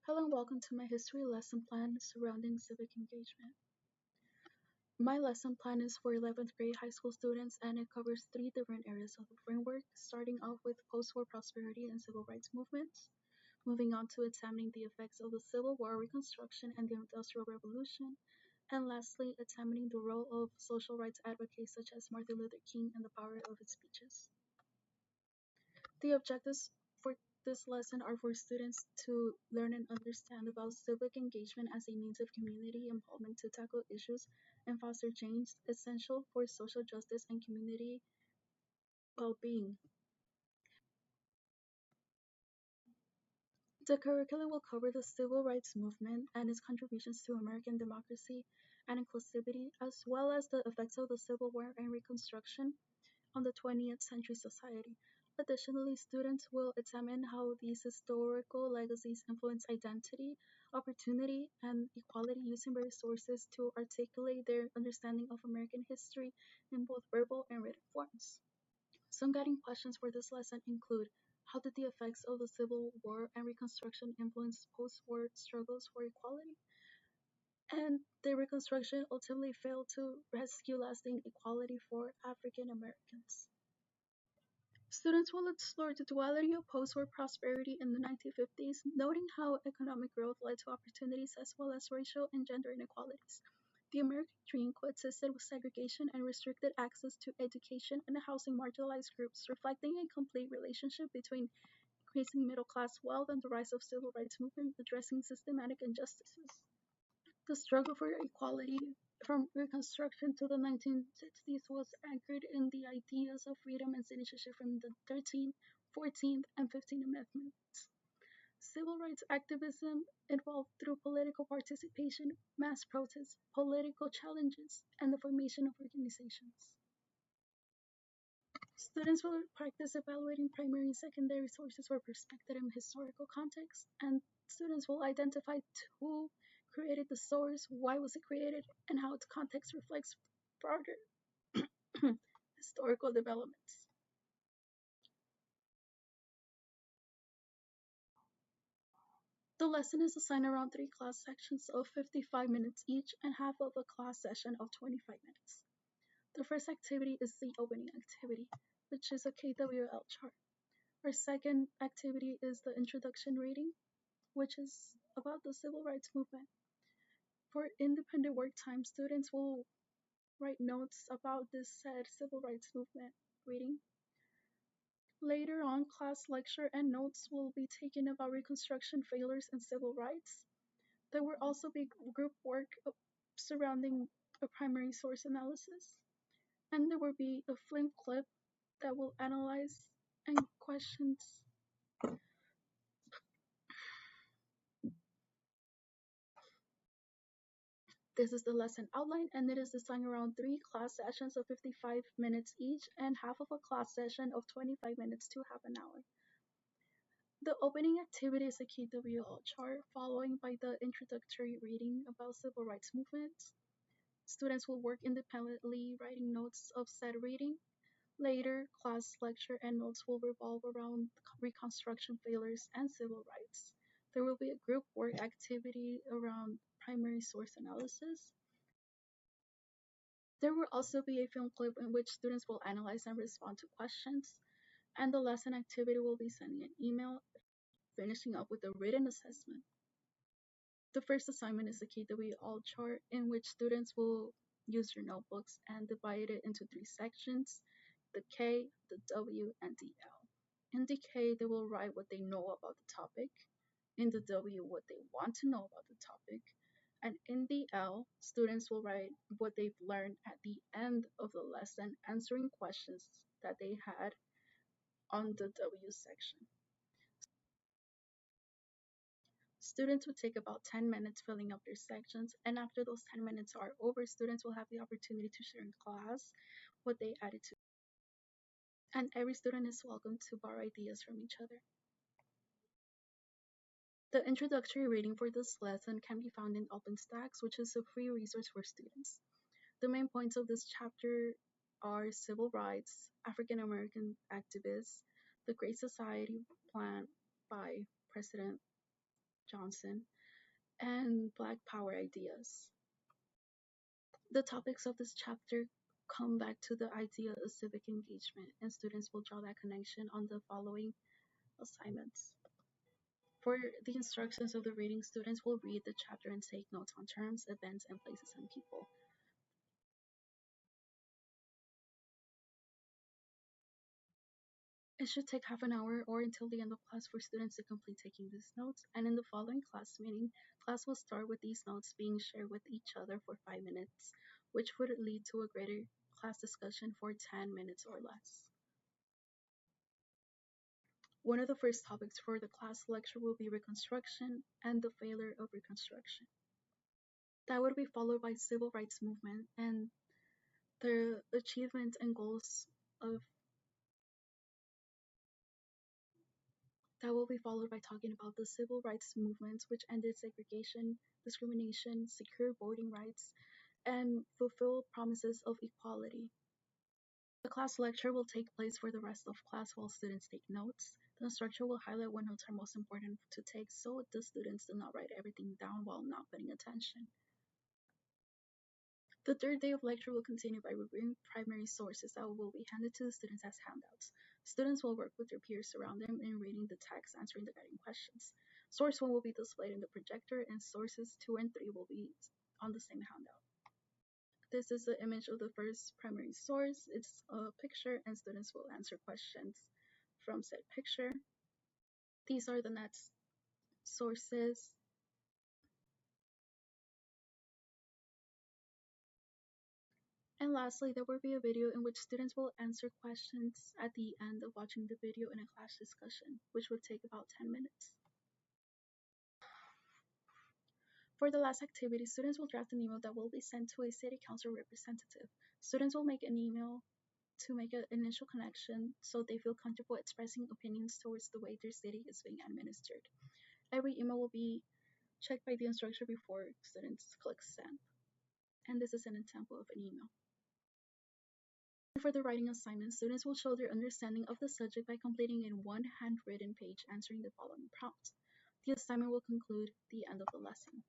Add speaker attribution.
Speaker 1: Hello and welcome to my history lesson plan surrounding civic engagement. My lesson plan is for 11th grade high school students and it covers three different areas of the framework, starting off with post-war prosperity and civil rights movements, moving on to examining the effects of the Civil War, Reconstruction, and the Industrial Revolution, and lastly, examining the role of social rights advocates such as Martin Luther King and the power of his speeches. The objectives for this lesson are for students to learn and understand about civic engagement as a means of community involvement to tackle issues and foster change essential for social justice and community well-being. The curriculum will cover the civil rights movement and its contributions to American democracy and inclusivity, as well as the effects of the Civil War and Reconstruction on the 20th century society. Additionally, students will examine how these historical legacies influence identity, opportunity, and equality using various sources to articulate their understanding of American history in both verbal and written forms. Some guiding questions for this lesson include: how did the effects of the Civil War and Reconstruction influence post-war struggles for equality? And the Reconstruction ultimately failed to rescue lasting equality for African Americans. Students will explore the duality of post-war prosperity in the 1950s, noting how economic growth led to opportunities as well as racial and gender inequalities. The American dream coexisted with segregation and restricted access to education and housing marginalized groups, reflecting a complete relationship between increasing middle-class wealth and the rise of civil rights movement addressing systematic injustices. The struggle for equality from Reconstruction to the 1960s was anchored in the ideas of freedom and citizenship from the 13th, 14th, and 15th Amendments. Civil rights activism involved through political participation, mass protests, political challenges, and the formation of organizations. Students will practice evaluating primary and secondary sources for perspective and historical context, and students will identify who created the source, why was it created, and how its context reflects broader historical developments. The lesson is assigned around three class sections of 55 minutes each and half of a class session of 25 minutes. The first activity is the opening activity, which is a KWL chart. Our second activity is the introduction reading, which is about the civil rights movement. For independent work time, students will write notes about this said civil rights movement reading. Later on, class lecture and notes will be taken about Reconstruction failures and civil rights. There will also be group work surrounding a primary source analysis. And there will be a film clip that will analyze and questions. This is the lesson outline, and it is designed around three class sessions of 55 minutes each and half of a class session of 25 minutes to half an hour. The opening activity is a KWL chart, following by the introductory reading about civil rights movements. Students will work independently, writing notes of said reading. Later, class lecture and notes will revolve around Reconstruction failures and civil rights. There will be a group work activity around primary source analysis. There will also be a film clip in which students will analyze and respond to questions, and the lesson activity will be sending an email, finishing up with a written assessment. The first assignment is a KWL chart in which students will use your notebooks and divide it into three sections: the K, the W, and the L. In the K, they will write what they know about the topic. In the W, what they want to know about the topic. And in the L, students will write what they've learned at the end of the lesson, answering questions that they had on the W section. Students would take about 10 minutes filling up their sections, and after those 10 minutes are over, students will have the opportunity to share in class what they added to. And every student is welcome to borrow ideas from each other. The introductory reading for this lesson can be found in OpenStax, which is a free resource for students. The main points of this chapter are civil rights, African American activists, the Great Society plan by President Johnson, and Black Power ideas. The topics of this chapter come back to the idea of civic engagement, and students will draw that connection on the following assignments. For the instructions of the reading, students will read the chapter and take notes on terms, events, and places and people. It should take half an hour or until the end of class for students to complete taking these notes, and in the following class meeting, class will start with these notes being shared with each other for 5 minutes, which would lead to a greater class discussion for 10 minutes or less. One of the first topics for the class lecture will be Reconstruction and the failure of Reconstruction. That would be followed by Civil Rights Movement and the achievements and goals of that will be followed by talking about the civil rights movements which ended segregation, discrimination, secured voting rights, and fulfilled promises of equality. The class lecture will take place for the rest of class while students take notes. The instructor will highlight what notes are most important to take so the students do not write everything down while not paying attention. The third day of lecture will continue by reviewing primary sources that will be handed to the students as handouts. Students will work with their peers around them in reading the text, answering the guiding questions. Source 1 will be displayed in the projector, and sources 2 and 3 will be on the same handout. This is the image of the first primary source. It's a picture, and students will answer questions from said picture. These are the next sources. And lastly, there will be a video in which students will answer questions at the end of watching the video in a class discussion, which would take about 10 minutes. For the last activity, students will draft an email that will be sent to a city council representative. Students will make an email to make an initial connection so they feel comfortable expressing opinions towards the way their city is being administered. Every email will be checked by the instructor before students click send. And this is an example of an email. For the writing assignment, students will show their understanding of the subject by completing in one handwritten page answering the following prompts. The assignment will conclude the end of the lesson.